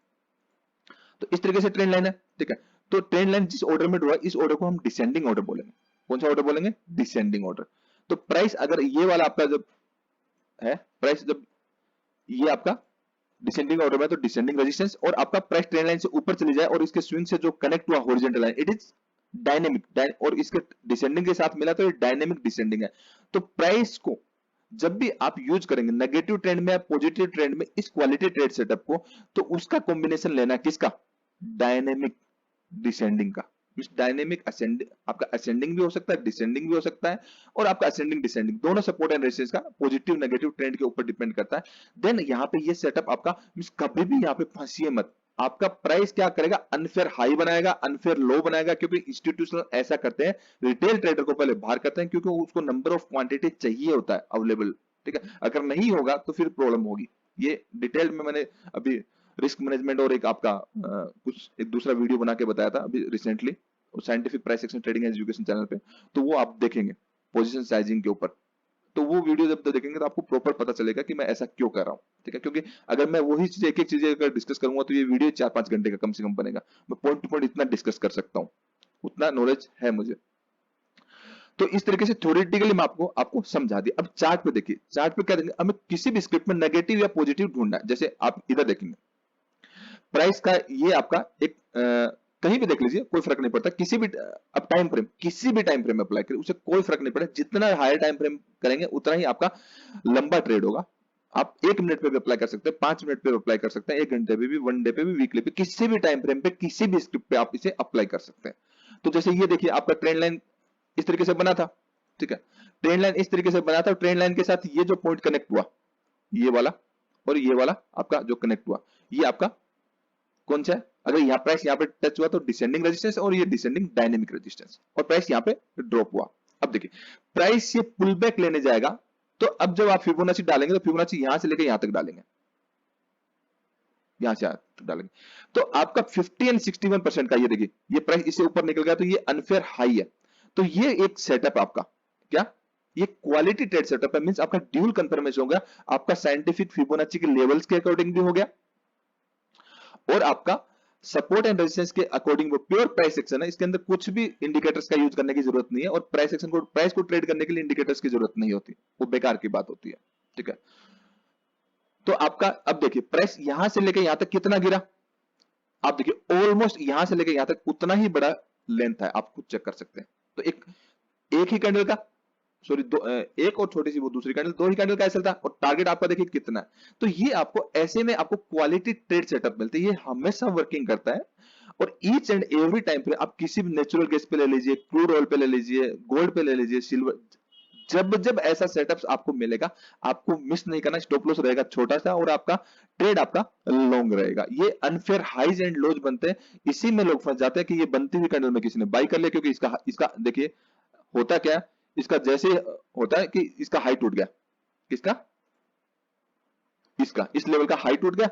तो इस तरीके से ट्रेंड लाइन है। ठीक है, तो ट्रेंड लाइन जिस ऑर्डर में ड्रॉ है, इस ऑर्डर को हम डिसेंडिंग ऑर्डर बोलेंगे। कौन सा ऑर्डर बोलेंगे, डिसेंडिंग ऑर्डर। तो प्राइस अगर ये वाला आपका जब है, प्राइस जब ये आपका डिसेंडिंग ऑर्डर में, तो डिसेंडिंग रेजिस्टेंस, और आपका प्राइस ट्रेंड लाइन से ऊपर चली जाए और इसके स्विंग से जो कनेक्ट हुआ horizontal line, it is dynamic, और इसके डिसेंडिंग के साथ मिला तो ये डायनेमिक डिसेंडिंग है। तो प्राइस को जब भी आप यूज करेंगे नेगेटिव ट्रेंड में या पॉजिटिव ट्रेंड में इस क्वालिटी ट्रेड सेटअप को, तो उसका कॉम्बिनेशन लेना है किसका, डायनेमिक डिसेंडिंग का। डायनेमिक असेंडिंग, आपका असेंडिंग भी हो सकता है, डिसेंडिंग भी हो सकता है, और आपका असेंडिंग डिसेंडिंग दोनों सपोर्ट एंड रेजिस्टेंस का पॉजिटिव नेगेटिव ट्रेंड के ऊपर डिपेंड करता है। देन यहाँ पे ये सेटअप आपका मींस कभी भी यहाँ पे फंसिए मत। आपका प्राइस क्या करेगा, अनफेयर हाई बनाएगा, अनफेयर लो बनाएगा, क्योंकि इंस्टीट्यूशनल ऐसा करते हैं, रिटेल ट्रेडर को पहले बाहर करते हैं क्योंकि उसको नंबर ऑफ क्वांटिटी चाहिए होता है अवेलेबल। ठीक है, अगर नहीं होगा तो फिर प्रॉब्लम होगी। ये डिटेल में मैंने अभी रिस्क मैनेजमेंट और एक आपका कुछ एक दूसरा वीडियो बना के बताया था अभी recently, scientific price action trading education channel पे, तो वो आप देखेंगे पोजीशन साइजिंग के ऊपर। तो वो वीडियो जब देखेंगे तो आपको प्रॉपर पता चलेगा कि मैं ऐसा क्यों कर रहा हूँ। ठीक है, क्योंकि अगर मैं वही चीज एक एक चीजें अगर डिस्कस करूंगा तो ये वीडियो 4-5 घंटे का कम से कम बनेगा। मैं पॉइंट टू पॉइंट इतना डिस्कस कर सकता हूँ, उतना नॉलेज है मुझे। तो इस तरीके से थ्योरेटिकली मैं आपको आपको समझा दिया। अब चार्ट पे देखिए, चार्ट पे क्या देंगे, हमें किसी भी स्क्रिप्ट में नेगेटिव या पॉजिटिव ढूंढना है। जैसे आप इधर देखेंगे प्राइस का ये आपका एक कहीं भी देख लीजिए कोई फर्क नहीं पड़ता, किसी भी अब टाइम फ्रेम, किसी भी टाइम फ्रेम में अप्लाई करें उसे कोई फर्क नहीं पड़ेगा, जितना हायर टाइम फ्रेम करेंगे उतना ही आपका लंबा ट्रेड होगा। आप 1 मिनट पे भी अप्लाई कर सकते हैं, 5 मिनट पे भी अप्लाई कर सकते हैं, 1 घंटे पे भी, 1 डे पे भी, वीकली पे, किसी भी टाइम फ्रेम पे किसी भी स्क्रिप्ट पे आप इसे अप्लाई कर सकते हैं। तो जैसे ये देखिए आपका ट्रेंड लाइन इस तरीके से बना था। ठीक है, ट्रेंड लाइन इस तरीके से बना था, ट्रेंड लाइन के साथ ये जो पॉइंट कनेक्ट हुआ, ये वाला और ये वाला आपका जो कनेक्ट हुआ, ये आपका कौन सा है, अगर यहाँ प्राइस यहाँ पे टच हुआ तो डिसेंडिंग रेजिस्टेंस और ये डिसेंडिंग डायनेमिक रेजिस्टेंस, और प्राइस यहाँ पे ड्रॉप हुआ। अब देखिए प्राइस ये पुल बैक लेने जाएगा, तो अब जब आप फिबोनाची डालेंगे तो फिबोनाची यहां से लेकर यहां तक डालेंगे, यहां से यहां तक डालेंगे, तो आपका 50 एंड 61% का ये देखिए, ये प्राइस इससे ऊपर निकल गया तो ये अनफेयर हाई है। तो ये एक सेटअप आपका क्या, ये क्वालिटी ट्रेड सेटअप है, मींस आपका ड्यूल कंफर्मेशन हो गया, आपका साइंटिफिक फिबोनाची के लेवल्स के अकॉर्डिंग भी हो गया, और आपका सपोर्ट एंड रेजिस्टेंस के अकॉर्डिंग वो प्योर प्राइस एक्शन है, इसके अंदर कुछ भी इंडिकेटर्स का यूज करने की जरूरत नहीं है, और प्राइस को ट्रेड करने के लिए इंडिकेटर्स की जरूरत नहीं होती, वो बेकार की बात होती है। ठीक है, तो आपका अब देखिए प्राइस यहां से लेके यहां तक कितना गिरा, आप देखिए ऑलमोस्ट यहां से लेके यहां तक उतना ही बड़ा लेंथ है, आप खुद चेक कर सकते हैं। तो एक एक ही कैंडल का, सॉरी एक और छोटी सी वो दूसरी कैंडल, दो ही कैंडल का ऐसा था, और टारगेट आपका देखिए कितना है। तो ये आपको ऐसे में आपको क्वालिटी ट्रेड सेटअप मिलती है, ये हमेशा वर्किंग करता है। और ईच एंड एवरी टाइम पे आप किसी भी नेचुरल गैस पे ले लीजिए, क्रूड ऑयल पे ले लीजिए, गोल्ड पे ले लीजिए, सिल्वर, जब जब ऐसा सेटअप आपको मिलेगा, आपको मिस नहीं करना, स्टॉप लॉस रहेगा छोटा सा, और आपका ट्रेड आपका लॉन्ग रहेगा। ये अनफेयर हाइज एंड लोज बनते हैं, इसी में लोग फंस जाते हैं कि ये बनती हुई कैंडल में किसी ने बाई कर लिया, क्योंकि इसका इसका देखिए होता क्या है, इसका जैसे होता है कि इसका हाई टूट गया, किसका, इसका इस लेवल का हाई टूट गया,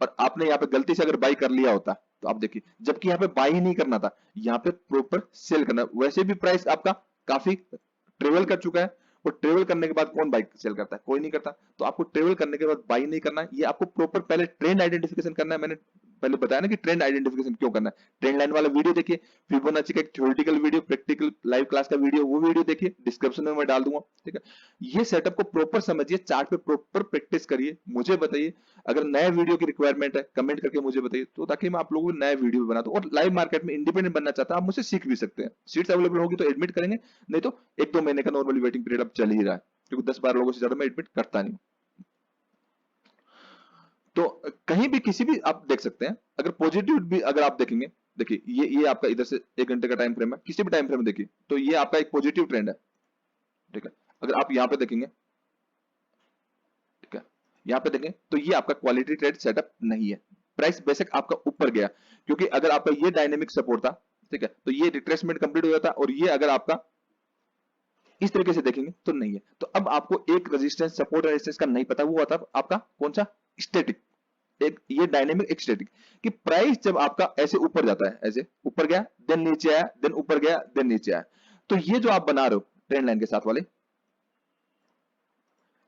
और आपने यहाँ पे गलती से अगर बाई कर लिया होता, तो आप देखिए, जबकि यहाँ पे बाई ही नहीं करना था, यहाँ पे प्रॉपर सेल करना। वैसे भी प्राइस आपका काफी ट्रेवल कर चुका है, और ट्रेवल करने के बाद कौन बाई सेल करता है, कोई नहीं करता। तो आपको ट्रेवल करने के बाद बाई नहीं करना है, ये आपको प्रॉपर पहले ट्रेंड आइडेंटिफिकेशन करना है। मैंने पहले बताया ना कि ट्रेंड आइडेंटिफिकेशन क्यों करना है। ट्रेंड लाइन वाला वीडियो देखिए, फिबोनाची का एक theoretical video, practical live class का वीडियो, वो वीडियो देखिए, डिस्क्रिप्शन में मैं डाल दूंगा। ठीक है, ये सेटअप को प्रॉपर समझिए, चार्ट पे प्रॉपर प्रैक्टिस करिए, मुझे बताइए। अगर नए वीडियो की रिक्वायरमेंट है, कमेंट करके मुझे बताइए, तो ताकि मैं आप लोगों को नए वीडियो बना दूं। और लाइव मार्केट में इंडिपेंडेंट बनना चाहता है, आप मुझसे सीख भी सकते हैं। सीट्स अवेलेबल होगी तो एडमिट करेंगे, नहीं तो एक दो महीने का नॉर्मली वेटिंग पीरियड अब चल ही रहा है, क्योंकि 10-12 लोगों से ज्यादा मैं एडमिट करता नहीं। तो कहीं भी किसी भी आप देख सकते हैं, अगर पॉजिटिव भी अगर आप देखेंगे, देखिए ये आपका इधर से 1 घंटे का टाइम फ्रेम है, किसी भी टाइम फ्रेम में देखिए, तो ये आपका एक पॉजिटिव ट्रेंड है। ठीक है, अगर आप यहां पे देखेंगे, ठीक है, यहां पे देखें तो ये आपका क्वालिटी ट्रेड सेटअप नहीं है। प्राइस बेशक आपका ऊपर गया, क्योंकि अगर आपका ये डायनेमिक सपोर्ट था, ठीक है, तो ये रिट्रेसमेंट कंप्लीट हो जाता, और ये अगर आपका इस तरीके से देखेंगे तो नहीं है। तो अब आपको एक रेजिस्टेंस, सपोर्ट रेजिस्टेंस का नहीं पता, वो आता आपका कौन सा, स्टैटिक, एक ये डायनेमिक, एक स्टैटिक। कि प्राइस जब आपका ऐसे ऊपर जाता है, ऐसे ऊपर गया, देन नीचे आया, देन ऊपर गया, देन नीचे आया, तो ये जो आप बना रहे हो ट्रेंड लाइन के साथ वाले,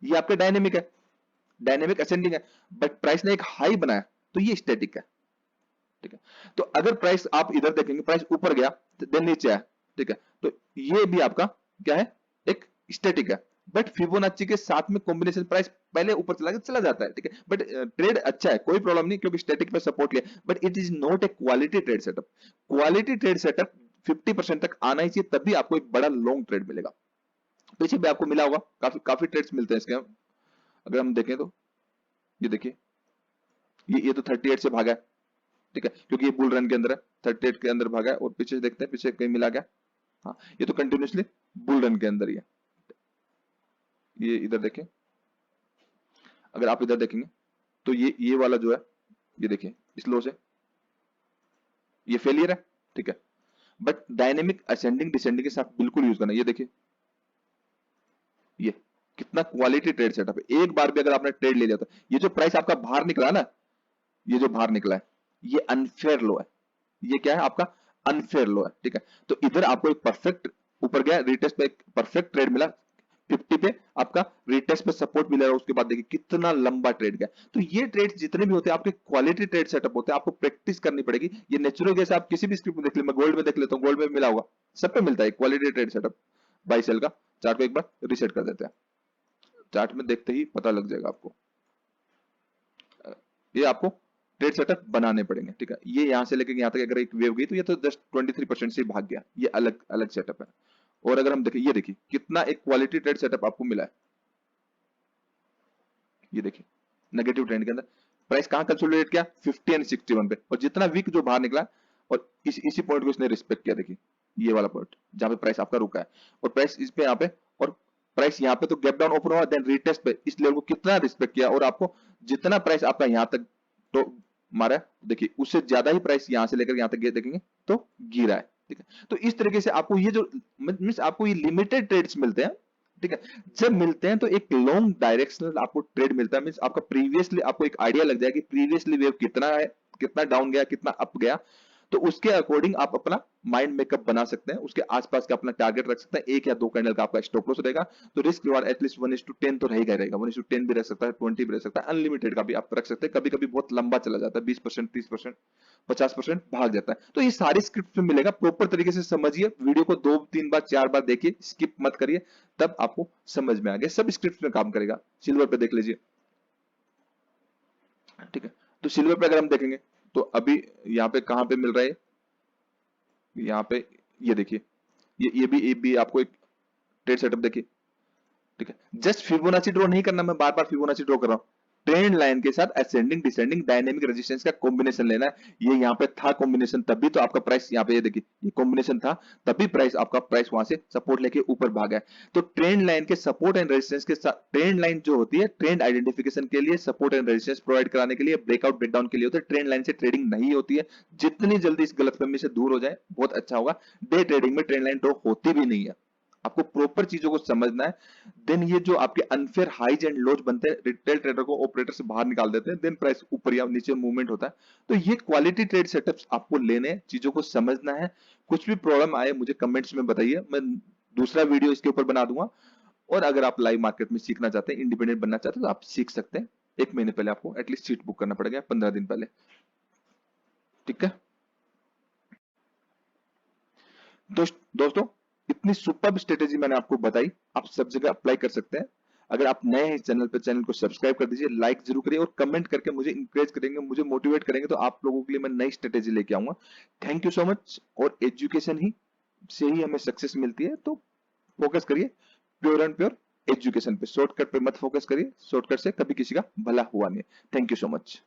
ये आपके डायनेमिक है, डायनेमिक असेंडिंग है। बट प्राइस ने एक हाई बनाया, तो ये स्टैटिक है। ठीक है, तो अगर प्राइस आप इधर देखेंगे, प्राइस ऊपर गया, देन नीचे आया, ठीक है, तो ये भी आपका क्या है, एक स्टैटिक है। बट फिबोनाची के साथ में कॉम्बिनेशन, प्राइस पहले ऊपर चला जाता है, ठीक है, बट ट्रेड अच्छा है, कोई प्रॉब्लम नहीं, क्योंकि स्टैटिक पे सपोर्ट लिया, but it is not a quality trade setup. Quality trade setup 50% तक आना ही चाहिए, तभी आपको एक बड़ा लॉन्ग ट्रेड मिलेगा। पीछे भी आपको मिला होगा, काफी काफी ट्रेड्स मिलते हैं इसके, अगर हम देखें तो ये देखिए, ये तो 38 से भागा है, ठीक है, क्योंकि ये बुल रन के अंदर है, 38 के अंदर भागा है, और पीछे से देखते हैं पीछे कहीं मिला गया, हाँ, ये तो कंटिन्यूसली बुल रन के अंदर ही है। ये इधर देखें, अगर आप इधर देखेंगे तो ये वाला जो है, ये देखिए इस लो से ये फेलियर है, ठीक है, बट डायनेमिक असेंडिंग डिसेंडिंग के साथ बिल्कुल यूज करना। ये देखिए, ये कितना क्वालिटी ट्रेड सेटअप है। एक बार भी अगर आपने ट्रेड ले लिया, तो ये जो प्राइस आपका बाहर निकला ना, ये जो बाहर निकला है, ये अनफेयर लो है। ये क्या है आपका, अनफेयर लो है। ठीक है, तो इधर आपको एक परफेक्ट ऊपर गया, रिटेस्ट पे एक परफेक्ट ट्रेड मिला, 50 पे आपका रिटेस्ट पे सपोर्ट मिला, उसके बाद देखिए कितना लंबा ट्रेड गया। तो ये ट्रेड जितने भी होते हैं आपके क्वालिटी ट्रेड सेटअप होते हैं, आपको प्रैक्टिस करनी पड़ेगी। ये नेचुरल जैसे आप किसी भी स्क्रिप्ट में देख ले, मैं गोल्ड में देख लेता हूँ, गोल्ड में मिला होगा, सब पे मिलता है quality trade setup. Buy sell का चार्ट को एक बार रिसेट कर देते हैं, चार्ट में देखते ही पता लग जाएगा आपको। ये आपको ट्रेड सेटअप बनाने पड़ेंगे। ठीक है, ये यहां से लेकर यहां तक अगर एक वेव गई, तो ये तो जस्ट 23% से भाग गया, ये अलग अलग सेटअप है। और अगर हम देखें, ये देखिए कितना एक क्वालिटी ट्रेड सेटअप आपको मिला है। ये देखिए नेगेटिव ट्रेंड के अंदर प्राइस कहां कंसोलिडेट किया, 50 एंड 61 पे, और जितना वीक जो बाहर निकला, और इसी पॉइंट को इसने रिस्पेक्ट किया। देखिए ये वाला पॉइंट जहां पे प्राइस आपका रुका है, और प्राइस इस पे यहाँ पे, और प्राइस यहाँ पे तो गैप डाउन ओपन हुआ, देन रीटेस्ट पे इस लेवल को कितना रिस्पेक्ट किया, और आपको जितना प्राइस आपका यहाँ तक तो मारा है, देखिए उससे ज्यादा ही प्राइस यहां से लेकर यहां तक देखेंगे तो गिरा है। ठीक है, तो इस तरीके से आपको ये जो मीन्स आपको ये लिमिटेड ट्रेड्स मिलते हैं। ठीक है, जब मिलते हैं तो एक लॉन्ग डायरेक्शनल आपको ट्रेड मिलता है, मींस आपका प्रीवियसली आपको एक आइडिया लग जाएगा कि प्रीवियसली वेव कितना है, कितना डाउन गया, कितना अप गया। तो उसके अकॉर्डिंग आप अपना माइंड मेकअप बना सकते हैं, उसके आसपास का अपना टारगेट रख सकते हैं, 1 या 2 कैंडल का आपका स्टॉप लॉस रहेगा, तो रिस्क रिवार्ड एटलीस्ट 1:10 तो रहेगा ही रहेगा, 1:10 भी रह सकता है, 20 भी रह सकता है, अनलिमिटेड का भी आप रख सकते हैं, कभी-कभी बहुत लंबा चला जाता है, 20%, 30%, 50% भाग जाता है। तो ये सारी स्क्रिप्ट में मिलेगा, प्रॉपर तरीके से समझिए, वीडियो को 2-3 बार 4 बार देखिए, स्किप मत करिए, तब आपको समझ में आ गया, सब स्क्रिप्ट में काम करेगा। सिल्वर पे देख लीजिए, ठीक है। तो सिल्वर पे अगर हम देखेंगे तो अभी यहाँ पे कहाँ पे मिल रहा है, यहाँ पे ये देखिए, ये भी आपको एक ट्रेड सेटअप देखिए, ठीक है। जस्ट फिबोनाची ड्रॉ नहीं करना, मैं बार बार फिबोनाची ड्रॉ कर रहा हूं, ट्रेंड लाइन के साथ असेंडिंग डिसेंडिंग डायनेमिक रेजिस्टेंस का कॉम्बिनेशन लेना है। ये यहाँ पे था कॉम्बिनेशन, तभी तो आपका प्राइस यहाँ पे, ये देखिए ये कॉम्बिनेशन था, तभी प्राइस आपका प्राइस वहां से सपोर्ट लेके ऊपर भागा है। तो ट्रेंड लाइन के सपोर्ट एंड रेजिस्टेंस के साथ, ट्रेंड लाइन जो होती है ट्रेंड आइडेंटिफिकेशन के लिए, सपोर्ट एंड रेजिस्टेंस प्रोवाइड कराने के लिए, ब्रेकआउट ब्रेकडाउन के लिए होता है, ट्रेंड लाइन से ट्रेडिंग नहीं होती है। जितनी जल्दी इस गलतफहमी से दूर हो जाए बहुत अच्छा होगा। डे ट्रेडिंग में ट्रेंड लाइन ड्रॉ होती भी नहीं है, आपको प्रॉपर चीजों को समझना है। देन ये जो आपके अनफेयर हाइज एंड लोज बनते हैं, रिटेल ट्रेडर को ऑपरेटर से बाहर निकाल देते हैं, देन प्राइस ऊपर या नीचे मूवमेंट होता है। तो ये क्वालिटी ट्रेड सेटअप्स आपको लेने हैं, चीजों को समझना है। कुछ भी प्रॉब्लम आए मुझे कमेंट्स में बताइए, मैं दूसरा वीडियो इसके ऊपर बना दूंगा। और अगर आप लाइव मार्केट में सीखना चाहते हैं, इंडिपेंडेंट बनना चाहते हैं, तो आप सीख सकते हैं। 1 महीने पहले आपको एटलीस्ट सीट बुक करना पड़ेगा, 15 दिन पहले, ठीक है। दोस्तों, इतनी सुपर स्ट्रेटेजी मैंने आपको बताई, आप सब जगह अप्लाई कर सकते हैं। अगर आप नए हैं इस चैनल पे, चैनल को सब्सक्राइब कर दीजिए, लाइक जरूर करिए और कमेंट करके मुझे इंकरेज करेंगे, मुझे मोटिवेट करेंगे, तो आप लोगों के लिए मैं नई स्ट्रेटेजी लेके आऊंगा। Thank you so much. और एजुकेशन ही से ही हमें सक्सेस मिलती है, तो फोकस करिए प्योर एंड प्योर एजुकेशन पे, शॉर्टकट पे मत फोकस करिए, शॉर्टकट से कभी किसी का भला हुआ नहीं। Thank you so much.